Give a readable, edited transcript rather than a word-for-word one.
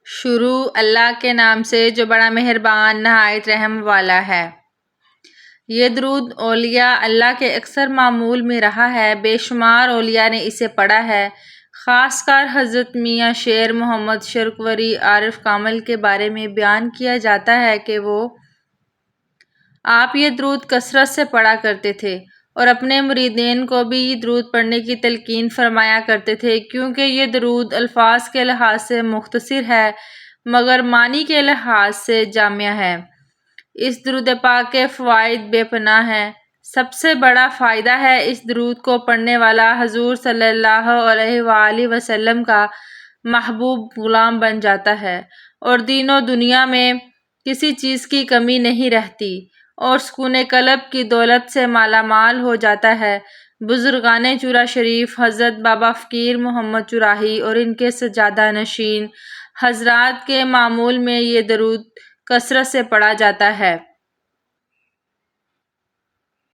شروع اللہ کے نام سے جو بڑا مہربان نہایت رحم والا ہے۔ یہ درود اولیاء اللہ کے اکثر معمول میں رہا ہے، بے شمار اولیاء نے اسے پڑھا ہے۔ خاص کر حضرت میاں شیر محمد شرقوری عارف کامل کے بارے میں بیان کیا جاتا ہے کہ آپ یہ درود کثرت سے پڑھا کرتے تھے اور اپنے مریدین کو بھی یہ درود پڑھنے کی تلقین فرمایا کرتے تھے، کیونکہ یہ درود الفاظ کے لحاظ سے مختصر ہے مگر معنی کے لحاظ سے جامع ہے۔ اس درود پاک کے فوائد بے پناہ ہیں۔ سب سے بڑا فائدہ ہے اس درود کو پڑھنے والا حضور صلی اللہ علیہ وآلہ وسلم کا محبوب غلام بن جاتا ہے اور دین و دنیا میں کسی چیز کی کمی نہیں رہتی اور سکون قلب کی دولت سے مالا مال ہو جاتا ہے۔ بزرگان چورا شریف حضرت بابا فقیر محمد چراہی اور ان کے سجادہ نشین حضرات کے معمول میں یہ درود کثرت سے پڑھا جاتا ہے۔